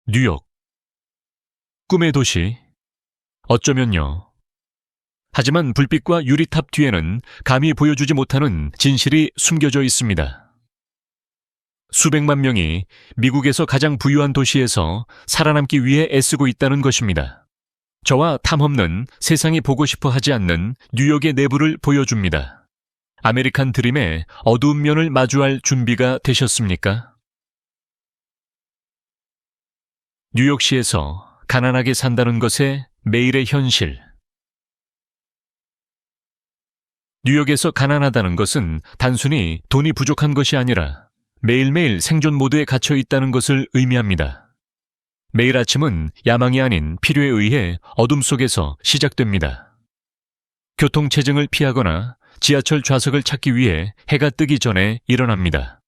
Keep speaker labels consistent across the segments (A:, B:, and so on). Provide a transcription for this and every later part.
A: 뉴욕. 꿈의 도시. 어쩌면요. 하지만 불빛과 유리탑 뒤에는 감히 보여주지 못하는 진실이 숨겨져 있습니다. 수백만 명이 미국에서 가장 부유한 도시에서 살아남기 위해 애쓰고 있다는 것입니다. 저와 탐험은 세상이 보고 싶어 하지 않는 뉴욕의 내부를 보여줍니다. 아메리칸 드림의 어두운 면을 마주할 준비가 되셨습니까? 뉴욕시에서 가난하게 산다는 것의 매일의 현실. 뉴욕에서 가난하다는 것은 단순히 돈이 부족한 것이 아니라 매일매일 생존 모드에 갇혀 있다는 것을 의미합니다. 매일 아침은 야망이 아닌 필요에 의해 어둠 속에서 시작됩니다. 교통체증을 피하거나 지하철 좌석을 찾기 위해 해가 뜨기 전에 일어납니다.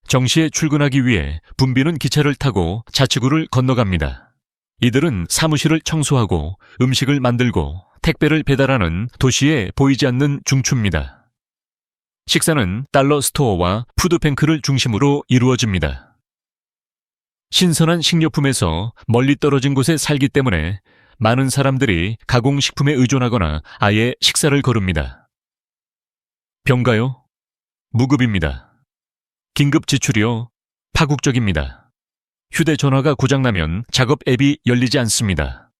A: 정시에 출근하기 위해 붐비는 기차를 타고 자치구를 건너갑니다. 이들은 사무실을 청소하고 음식을 만들고 택배를 배달하는 도시에 보이지 않는 중추입니다. 식사는 달러 스토어와 푸드뱅크를 중심으로 이루어집니다. 신선한 식료품에서 멀리 떨어진 곳에 살기 때문에 많은 사람들이 가공식품에 의존하거나 아예 식사를 거릅니다. 병가요? 무급입니다. 긴급 지출이요? 파국적입니다. 휴대전화가 고장나면 작업 앱이 열리지 않습니다.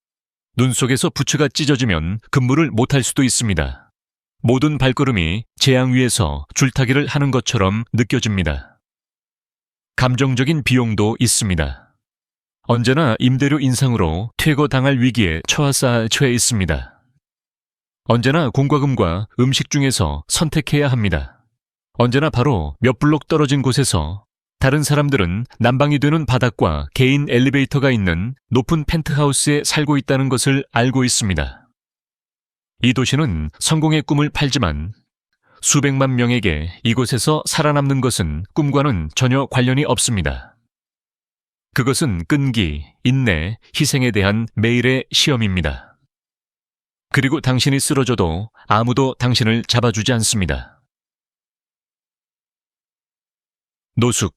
A: 눈 속에서 부츠가 찢어지면 근무를 못할 수도 있습니다. 모든 발걸음이 재앙 위에서 줄타기를 하는 것처럼 느껴집니다. 감정적인 비용도 있습니다. 언제나 임대료 인상으로 퇴거당할 위기에 처해 있습니다. 언제나 공과금과 음식 중에서 선택해야 합니다. 언제나 바로 몇 블록 떨어진 곳에서 다른 사람들은 난방이 되는 바닥과 개인 엘리베이터가 있는 높은 펜트하우스에 살고 있다는 것을 알고 있습니다. 이 도시는 성공의 꿈을 팔지만 수백만 명에게 이곳에서 살아남는 것은 꿈과는 전혀 관련이 없습니다. 그것은 끈기, 인내, 희생에 대한 매일의 시험입니다. 그리고 당신이 쓰러져도 아무도 당신을 잡아주지 않습니다. 노숙,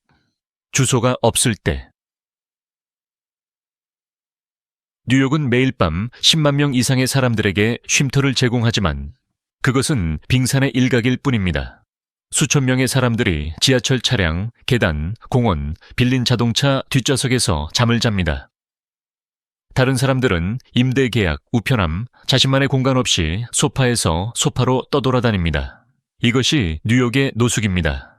A: 주소가 없을 때. 뉴욕은 매일 밤 10만 명 이상의 사람들에게 쉼터를 제공하지만 그것은 빙산의 일각일 뿐입니다. 수천 명의 사람들이 지하철 차량, 계단, 공원, 빌린 자동차 뒷좌석에서 잠을 잡니다. 다른 사람들은 임대 계약, 우편함, 자신만의 공간 없이 소파에서 소파로 떠돌아다닙니다. 이것이 뉴욕의 노숙입니다.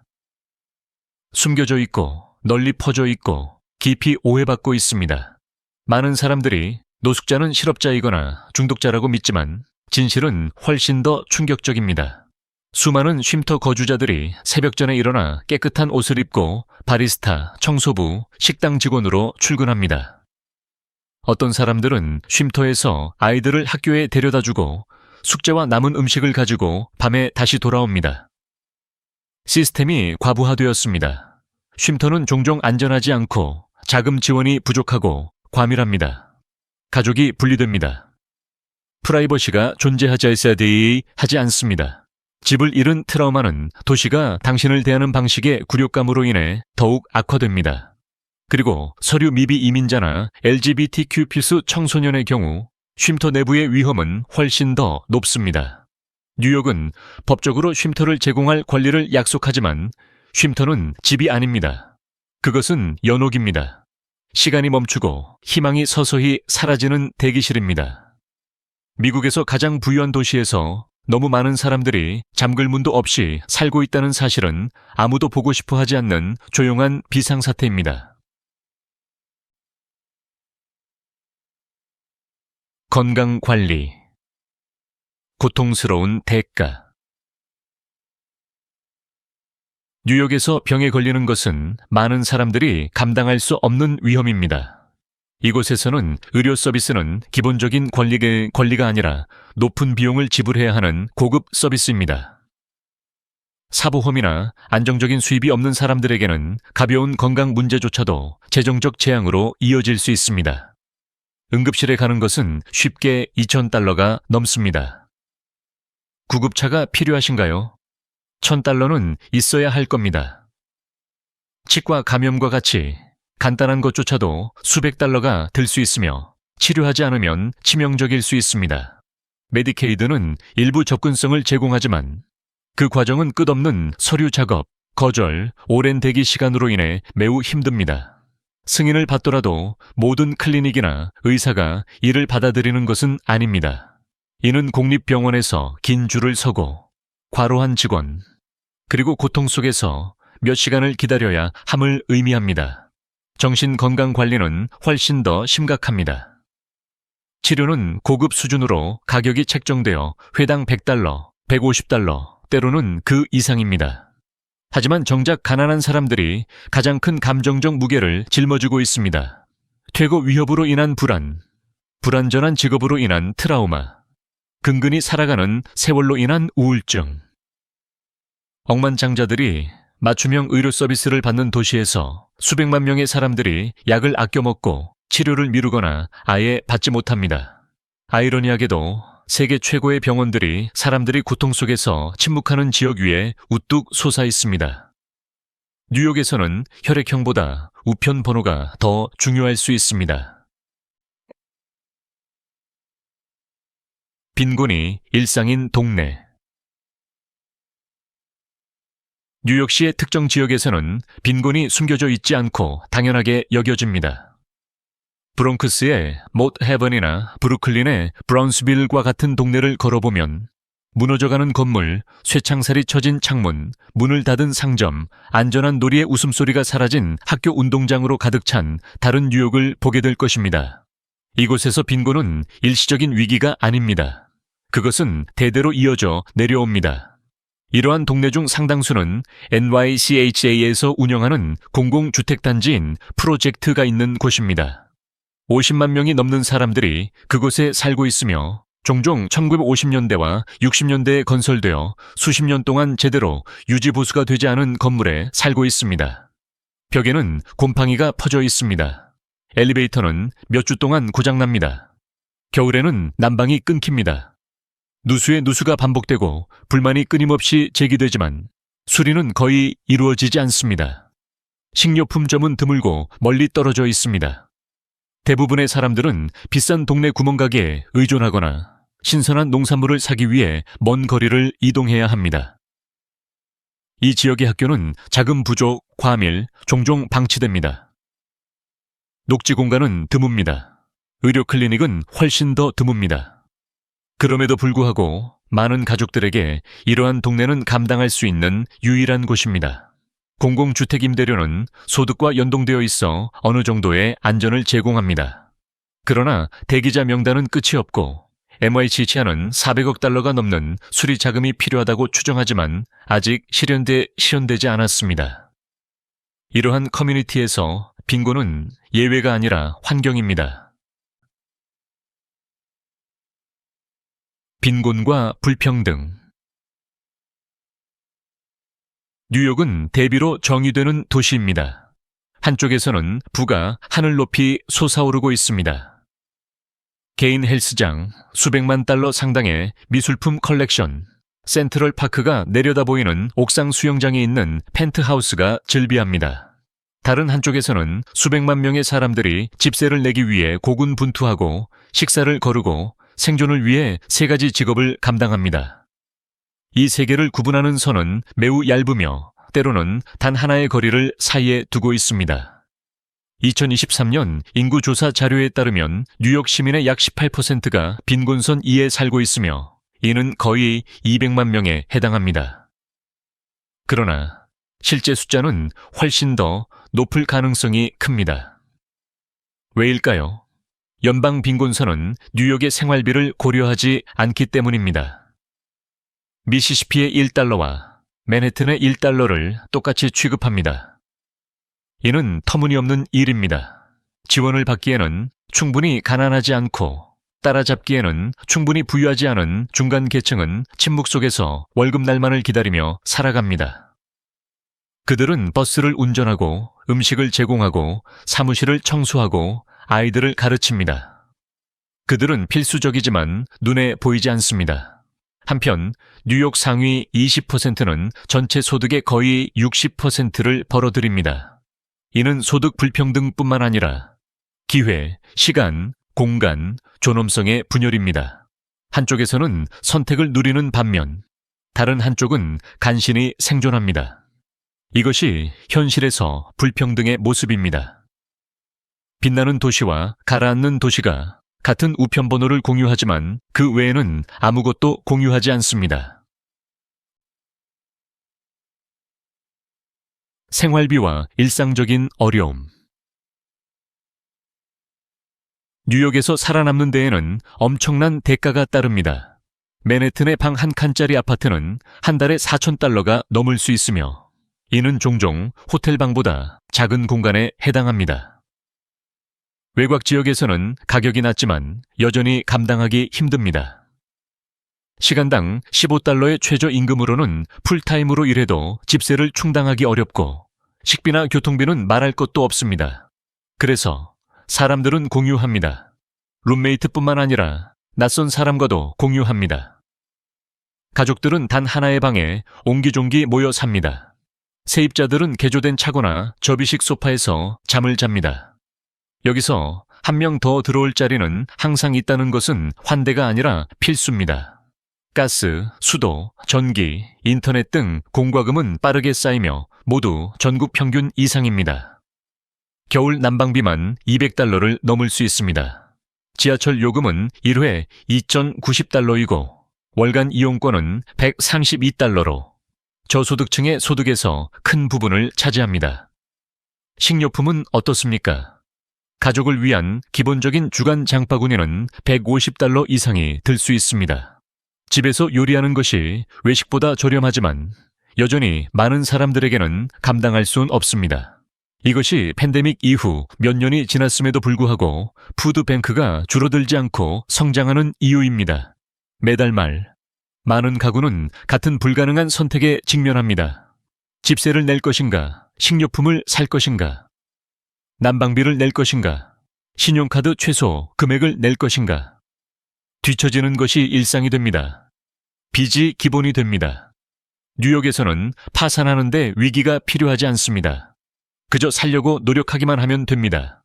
A: 숨겨져 있고 널리 퍼져 있고 깊이 오해받고 있습니다. 많은 사람들이 노숙자는 실업자이거나 중독자라고 믿지만 진실은 훨씬 더 충격적입니다. 수많은 쉼터 거주자들이 새벽 전에 일어나 깨끗한 옷을 입고 바리스타, 청소부, 식당 직원으로 출근합니다. 어떤 사람들은 쉼터에서 아이들을 학교에 데려다주고 숙제와 남은 음식을 가지고 밤에 다시 돌아옵니다. 시스템이 과부하되었습니다. 쉼터는 종종 안전하지 않고 자금 지원이 부족하고 과밀합니다. 가족이 분리됩니다. 프라이버시가 존재하지 않습니다. 집을 잃은 트라우마는 도시가 당신을 대하는 방식의 굴욕감으로 인해 더욱 악화됩니다. 그리고 서류 미비 이민자나 LGBTQ 필수 청소년의 경우 쉼터 내부의 위험은 훨씬 더 높습니다. 뉴욕은 법적으로 쉼터를 제공할 권리를 약속하지만 쉼터는 집이 아닙니다. 그것은 연옥입니다. 시간이 멈추고 희망이 서서히 사라지는 대기실입니다. 미국에서 가장 부유한 도시에서 너무 많은 사람들이 잠글 문도 없이 살고 있다는 사실은 아무도 보고 싶어 하지 않는 조용한 비상사태입니다. 건강관리. 고통스러운 대가. 뉴욕에서 병에 걸리는 것은 많은 사람들이 감당할 수 없는 위험입니다. 이곳에서는 의료 서비스는 기본적인 권리가 아니라 높은 비용을 지불해야 하는 고급 서비스입니다. 사보험이나 안정적인 수입이 없는 사람들에게는 가벼운 건강 문제조차도 재정적 재앙으로 이어질 수 있습니다. 응급실에 가는 것은 쉽게 $2,000가 넘습니다. 구급차가 필요하신가요? $1,000는 있어야 할 겁니다. 치과 감염과 같이 간단한 것조차도 수백 달러가 들 수 있으며 치료하지 않으면 치명적일 수 있습니다. 메디케이드는 일부 접근성을 제공하지만 그 과정은 끝없는 서류 작업, 거절, 오랜 대기 시간으로 인해 매우 힘듭니다. 승인을 받더라도 모든 클리닉이나 의사가 이를 받아들이는 것은 아닙니다. 이는 공립병원에서 긴 줄을 서고 과로한 직원, 그리고 고통 속에서 몇 시간을 기다려야 함을 의미합니다. 정신건강관리는 훨씬 더 심각합니다. 치료는 고급 수준으로 가격이 책정되어 회당 $100, $150, 때로는 그 이상입니다. 하지만 정작 가난한 사람들이 가장 큰 감정적 무게를 짊어지고 있습니다. 퇴거 위협으로 인한 불안, 불완전한 직업으로 인한 트라우마, 근근히 살아가는 세월로 인한 우울증. 억만장자들이 맞춤형 의료 서비스를 받는 도시에서 수백만 명의 사람들이 약을 아껴 먹고 치료를 미루거나 아예 받지 못합니다. 아이러니하게도 세계 최고의 병원들이 사람들이 고통 속에서 침묵하는 지역 위에 우뚝 솟아 있습니다. 뉴욕에서는 혈액형보다 우편 번호가 더 중요할 수 있습니다. 빈곤이 일상인 동네. 뉴욕시의 특정 지역에서는 빈곤이 숨겨져 있지 않고 당연하게 여겨집니다. 브롱크스의 못 헤븐이나 브루클린의 브라운스빌과 같은 동네를 걸어보면 무너져가는 건물, 쇠창살이 쳐진 창문, 문을 닫은 상점, 안전한 놀이의 웃음소리가 사라진 학교 운동장으로 가득 찬 다른 뉴욕을 보게 될 것입니다. 이곳에서 빈곤은 일시적인 위기가 아닙니다. 그것은 대대로 이어져 내려옵니다. 이러한 동네 중 상당수는 NYCHA에서 운영하는 공공주택단지인 프로젝트가 있는 곳입니다. 50만 명이 넘는 사람들이 그곳에 살고 있으며 종종 1950년대와 60년대에 건설되어 수십 년 동안 제대로 유지보수가 되지 않은 건물에 살고 있습니다. 벽에는 곰팡이가 퍼져 있습니다. 엘리베이터는 몇 주 동안 고장납니다. 겨울에는 난방이 끊깁니다. 누수에 누수가 반복되고 불만이 끊임없이 제기되지만 수리는 거의 이루어지지 않습니다. 식료품점은 드물고 멀리 떨어져 있습니다. 대부분의 사람들은 비싼 동네 구멍가게에 의존하거나 신선한 농산물을 사기 위해 먼 거리를 이동해야 합니다. 이 지역의 학교는 자금 부족, 과밀, 종종 방치됩니다. 녹지 공간은 드뭅니다. 의료 클리닉은 훨씬 더 드뭅니다. 그럼에도 불구하고 많은 가족들에게 이러한 동네는 감당할 수 있는 유일한 곳입니다. 공공주택 임대료는 소득과 연동되어 있어 어느 정도의 안전을 제공합니다. 그러나 대기자 명단은 끝이 없고 NYCHA는 $400억 넘는 수리 자금이 필요하다고 추정하지만 아직 실현되지 않았습니다. 이러한 커뮤니티에서 빈곤은 예외가 아니라 환경입니다. 빈곤과 불평등. 뉴욕은 대비로 정의되는 도시입니다. 한쪽에서는 부가 하늘 높이 솟아오르고 있습니다. 개인 헬스장, 수백만 달러 상당의 미술품 컬렉션, 센트럴 파크가 내려다 보이는 옥상 수영장이 있는 펜트하우스가 즐비합니다. 다른 한쪽에서는 수백만 명의 사람들이 집세를 내기 위해 고군분투하고 식사를 거르고 생존을 위해 세 가지 직업을 감당합니다. 이 세 개를 구분하는 선은 매우 얇으며 때로는 단 하나의 거리를 사이에 두고 있습니다. 2023년 인구조사 자료에 따르면 뉴욕 시민의 약 18%가 빈곤선 이에 살고 있으며 이는 거의 200만 명에 해당합니다. 그러나 실제 숫자는 훨씬 더 높을 가능성이 큽니다. 왜일까요? 연방 빈곤선은 뉴욕의 생활비를 고려하지 않기 때문입니다. 미시시피의 $1와 맨해튼의 $1를 똑같이 취급합니다. 이는 터무니없는 일입니다. 지원을 받기에는 충분히 가난하지 않고 따라잡기에는 충분히 부유하지 않은 중간 계층은 침묵 속에서 월급 날만을 기다리며 살아갑니다. 그들은 버스를 운전하고 음식을 제공하고 사무실을 청소하고 아이들을 가르칩니다. 그들은 필수적이지만 눈에 보이지 않습니다. 한편 뉴욕 상위 20%는 전체 소득의 거의 60%를 벌어들입니다. 이는 소득 불평등뿐만 아니라 기회, 시간, 공간, 존엄성의 분열입니다. 한쪽에서는 선택을 누리는 반면 다른 한쪽은 간신히 생존합니다. 이것이 현실에서 불평등의 모습입니다. 빛나는 도시와 가라앉는 도시가 같은 우편번호를 공유하지만 그 외에는 아무것도 공유하지 않습니다. 생활비와 일상적인 어려움. 뉴욕에서 살아남는 데에는 엄청난 대가가 따릅니다. 맨해튼의 방 한 칸짜리 아파트는 한 달에 $4,000가 넘을 수 있으며 이는 종종 호텔방보다 작은 공간에 해당합니다. 외곽 지역에서는 가격이 낮지만 여전히 감당하기 힘듭니다. 시간당 $15의 최저임금으로는 풀타임으로 일해도 집세를 충당하기 어렵고 식비나 교통비는 말할 것도 없습니다. 그래서 사람들은 공유합니다. 룸메이트뿐만 아니라 낯선 사람과도 공유합니다. 가족들은 단 하나의 방에 옹기종기 모여 삽니다. 세입자들은 개조된 차고나 접이식 소파에서 잠을 잡니다. 여기서 한 명 더 들어올 자리는 항상 있다는 것은 환대가 아니라 필수입니다. 가스, 수도, 전기, 인터넷 등 공과금은 빠르게 쌓이며 모두 전국 평균 이상입니다. 겨울 난방비만 $200를 넘을 수 있습니다. 지하철 요금은 1회 $2,090이고 월간 이용권은 $132로 저소득층의 소득에서 큰 부분을 차지합니다. 식료품은 어떻습니까? 가족을 위한 기본적인 주간 장바구니는 $150 이상이 들 수 있습니다. 집에서 요리하는 것이 외식보다 저렴하지만 여전히 많은 사람들에게는 감당할 수는 없습니다. 이것이 팬데믹 이후 몇 년이 지났음에도 불구하고 푸드뱅크가 줄어들지 않고 성장하는 이유입니다. 매달 말 많은 가구는 같은 불가능한 선택에 직면합니다. 집세를 낼 것인가, 식료품을 살 것인가, 난방비를 낼 것인가, 신용카드 최소 금액을 낼 것인가. 뒤처지는 것이 일상이 됩니다. 빚이 기본이 됩니다. 뉴욕에서는 파산하는데 위기가 필요하지 않습니다. 그저 살려고 노력하기만 하면 됩니다.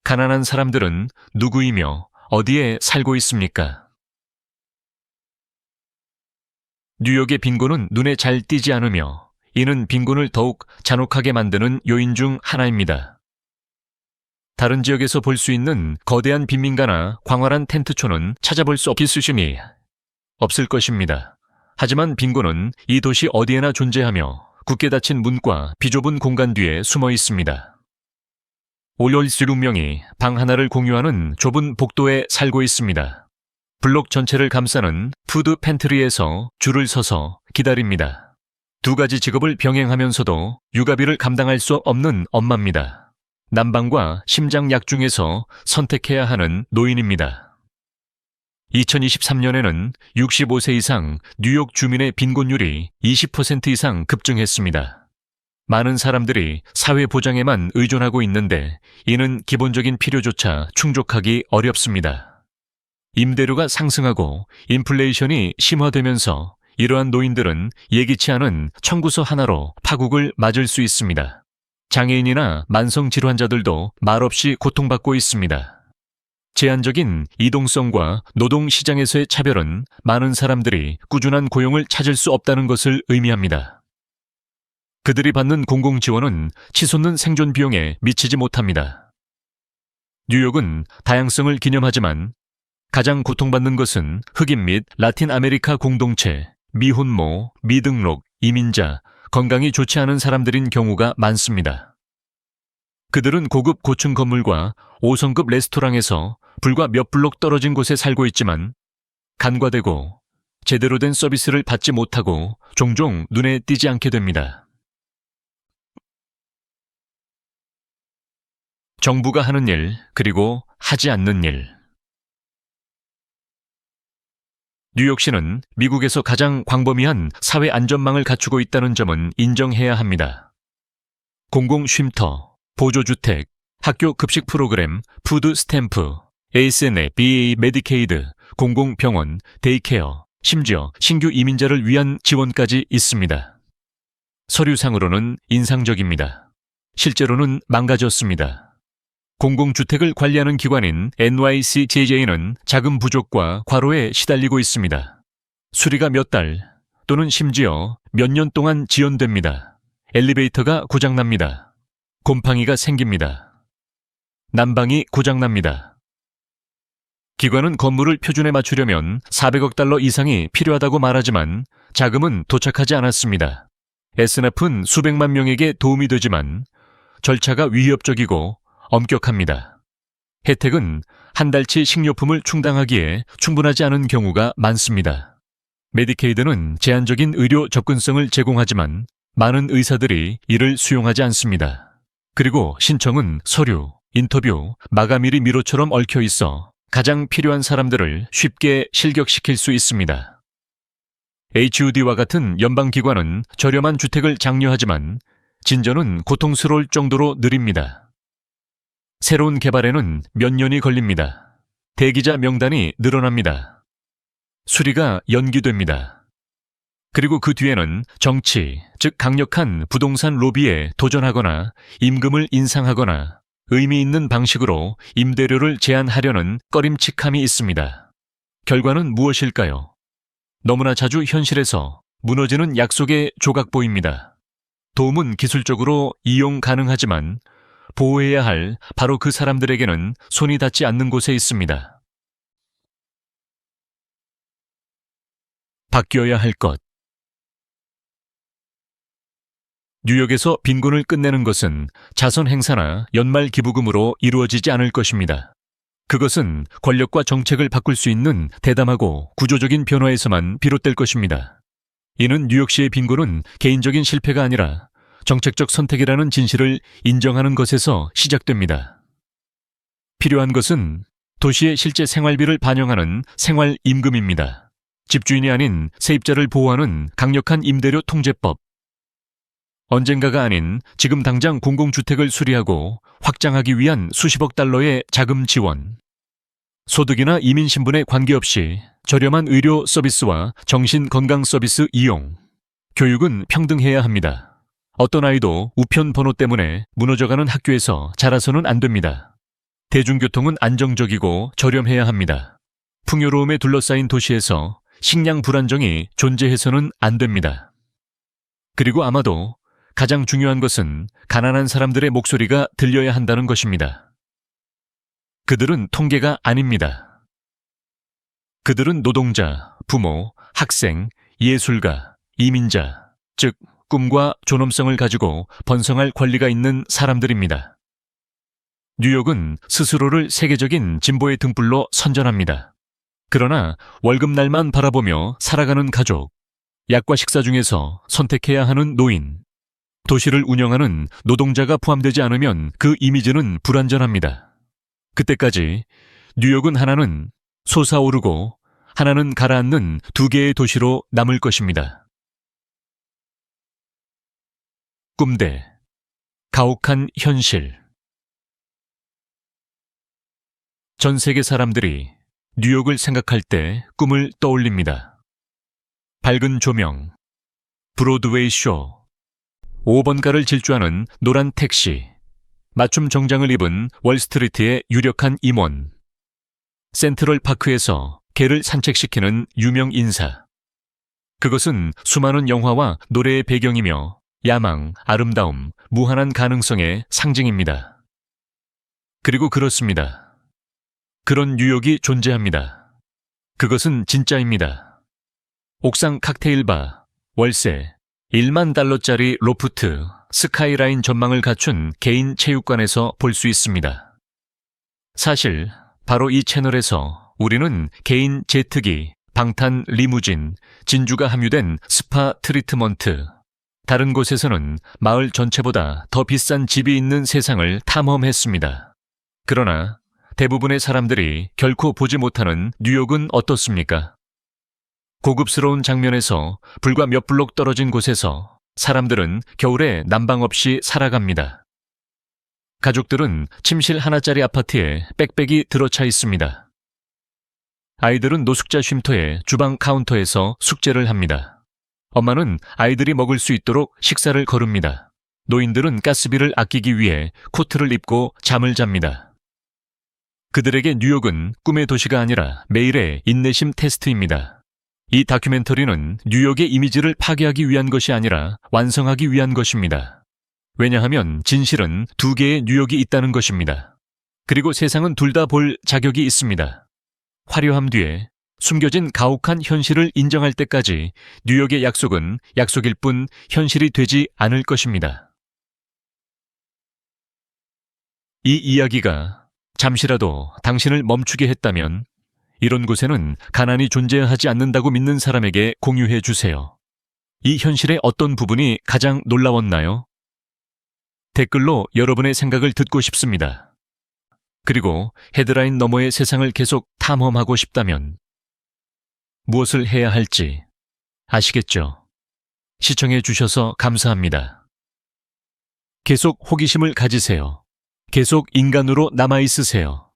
A: 가난한 사람들은 누구이며 어디에 살고 있습니까? 뉴욕의 빈곤은 눈에 잘 띄지 않으며 이는 빈곤을 더욱 잔혹하게 만드는 요인 중 하나입니다. 다른 지역에서 볼 수 있는 거대한 빈민가나 광활한 텐트촌은 찾아볼 수 없기 수준이 없을 것입니다. 하지만 빈곤은 이 도시 어디에나 존재하며 굳게 닫힌 문과 비좁은 공간 뒤에 숨어 있습니다. 7명이 방 하나를 공유하는 좁은 복도에 살고 있습니다. 블록 전체를 감싸는 푸드 팬트리에서 줄을 서서 기다립니다. 두 가지 직업을 병행하면서도 육아비를 감당할 수 없는 엄마입니다. 난방과 심장약 중에서 선택해야 하는 노인입니다. 2023년에는 65세 이상 뉴욕 주민의 빈곤율이 20% 이상 급증했습니다. 많은 사람들이 사회보장에만 의존하고 있는데 이는 기본적인 필요조차 충족하기 어렵습니다. 임대료가 상승하고 인플레이션이 심화되면서 이러한 노인들은 예기치 않은 청구서 하나로 파국을 맞을 수 있습니다. 장애인이나 만성질환자들도 말없이 고통받고 있습니다. 제한적인 이동성과 노동시장에서의 차별은 많은 사람들이 꾸준한 고용을 찾을 수 없다는 것을 의미합니다. 그들이 받는 공공지원은 치솟는 생존 비용에 미치지 못합니다. 뉴욕은 다양성을 기념하지만 가장 고통받는 것은 흑인 및 라틴 아메리카 공동체, 미혼모, 미등록, 이민자, 건강이 좋지 않은 사람들인 경우가 많습니다. 그들은 고급 고층 건물과 5성급 레스토랑에서 불과 몇 블록 떨어진 곳에 살고 있지만 간과되고 제대로 된 서비스를 받지 못하고 종종 눈에 띄지 않게 됩니다. 정부가 하는 일, 그리고 하지 않는 일. 뉴욕시는 미국에서 가장 광범위한 사회 안전망을 갖추고 있다는 점은 인정해야 합니다. 공공 쉼터, 보조주택, 학교 급식 프로그램, 푸드 스탬프, ASNA, BA 메디케이드, 공공병원, 데이케어, 심지어 신규 이민자를 위한 지원까지 있습니다. 서류상으로는 인상적입니다. 실제로는 망가졌습니다. 공공주택을 관리하는 기관인 NYCJ는 자금 부족과 과로에 시달리고 있습니다. 수리가 몇 달 또는 심지어 몇 년 동안 지연됩니다. 엘리베이터가 고장납니다. 곰팡이가 생깁니다. 난방이 고장납니다. 기관은 건물을 표준에 맞추려면 400억 달러 이상이 필요하다고 말하지만 자금은 도착하지 않았습니다. SNAP은 수백만 명에게 도움이 되지만 절차가 위협적이고 엄격합니다. 혜택은 한 달치 식료품을 충당하기에 충분하지 않은 경우가 많습니다. 메디케이드는 제한적인 의료 접근성을 제공하지만 많은 의사들이 이를 수용하지 않습니다. 그리고 신청은 서류, 인터뷰, 마감일이 미로처럼 얽혀 있어 가장 필요한 사람들을 쉽게 실격시킬 수 있습니다. HUD와 같은 연방기관은 저렴한 주택을 장려하지만 진전은 고통스러울 정도로 느립니다. 새로운 개발에는 몇 년이 걸립니다. 대기자 명단이 늘어납니다. 수리가 연기됩니다. 그리고 그 뒤에는 정치, 즉 강력한 부동산 로비에 도전하거나 임금을 인상하거나 의미 있는 방식으로 임대료를 제한하려는 꺼림칙함이 있습니다. 결과는 무엇일까요? 너무나 자주 현실에서 무너지는 약속의 조각보입니다. 도움은 기술적으로 이용 가능하지만 보호해야 할 바로 그 사람들에게는 손이 닿지 않는 곳에 있습니다. 바뀌어야 할 것. 뉴욕에서 빈곤을 끝내는 것은 자선 행사나 연말 기부금으로 이루어지지 않을 것입니다. 그것은 권력과 정책을 바꿀 수 있는 대담하고 구조적인 변화에서만 비롯될 것입니다. 이는 뉴욕시의 빈곤은 개인적인 실패가 아니라 정책적 선택이라는 진실을 인정하는 것에서 시작됩니다. 필요한 것은 도시의 실제 생활비를 반영하는 생활임금입니다. 집주인이 아닌 세입자를 보호하는 강력한 임대료 통제법. 언젠가가 아닌 지금 당장 공공주택을 수리하고 확장하기 위한 수십억 달러의 자금 지원. 소득이나 이민신분에 관계없이 저렴한 의료 서비스와 정신건강 서비스 이용. 교육은 평등해야 합니다. 어떤 아이도 우편 번호 때문에 무너져가는 학교에서 자라서는 안 됩니다. 대중교통은 안정적이고 저렴해야 합니다. 풍요로움에 둘러싸인 도시에서 식량 불안정이 존재해서는 안 됩니다. 그리고 아마도 가장 중요한 것은 가난한 사람들의 목소리가 들려야 한다는 것입니다. 그들은 통계가 아닙니다. 그들은 노동자, 부모, 학생, 예술가, 이민자, 즉 꿈과 존엄성을 가지고 번성할 권리가 있는 사람들입니다. 뉴욕은 스스로를 세계적인 진보의 등불로 선전합니다. 그러나 월급날만 바라보며 살아가는 가족, 약과 식사 중에서 선택해야 하는 노인, 도시를 운영하는 노동자가 포함되지 않으면 그 이미지는 불완전합니다. 그때까지 뉴욕은 하나는 솟아오르고 하나는 가라앉는 두 개의 도시로 남을 것입니다. 꿈대, 가혹한 현실. 전 세계 사람들이 뉴욕을 생각할 때 꿈을 떠올립니다. 밝은 조명, 브로드웨이 쇼, 5번가를 질주하는 노란 택시, 맞춤 정장을 입은 월스트리트의 유력한 임원, 센트럴 파크에서 개를 산책시키는 유명 인사. 그것은 수많은 영화와 노래의 배경이며 야망, 아름다움, 무한한 가능성의 상징입니다. 그리고 그렇습니다. 그런 뉴욕이 존재합니다. 그것은 진짜입니다. 옥상 칵테일바, 월세, 1만 달러짜리 로프트, 스카이라인 전망을 갖춘 개인 체육관에서 볼 수 있습니다. 사실 바로 이 채널에서 우리는 개인 제트기, 방탄 리무진, 진주가 함유된 스파 트리트먼트, 다른 곳에서는 마을 전체보다 더 비싼 집이 있는 세상을 탐험했습니다. 그러나 대부분의 사람들이 결코 보지 못하는 뉴욕은 어떻습니까? 고급스러운 장면에서 불과 몇 블록 떨어진 곳에서 사람들은 겨울에 난방 없이 살아갑니다. 가족들은 침실 하나짜리 아파트에 빽빽이 들어차 있습니다. 아이들은 노숙자 쉼터의 주방 카운터에서 숙제를 합니다. 엄마는 아이들이 먹을 수 있도록 식사를 거릅니다. 노인들은 가스비를 아끼기 위해 코트를 입고 잠을 잡니다. 그들에게 뉴욕은 꿈의 도시가 아니라 매일의 인내심 테스트입니다. 이 다큐멘터리는 뉴욕의 이미지를 파괴하기 위한 것이 아니라 완성하기 위한 것입니다. 왜냐하면 진실은 두 개의 뉴욕이 있다는 것입니다. 그리고 세상은 둘 다 볼 자격이 있습니다. 화려함 뒤에 숨겨진 가혹한 현실을 인정할 때까지 뉴욕의 약속은 약속일 뿐 현실이 되지 않을 것입니다. 이 이야기가 잠시라도 당신을 멈추게 했다면 이런 곳에는 가난이 존재하지 않는다고 믿는 사람에게 공유해 주세요. 이 현실의 어떤 부분이 가장 놀라웠나요? 댓글로 여러분의 생각을 듣고 싶습니다. 그리고 헤드라인 너머의 세상을 계속 탐험하고 싶다면 무엇을 해야 할지 아시겠죠? 시청해 주셔서 감사합니다. 계속 호기심을 가지세요. 계속 인간으로 남아있으세요.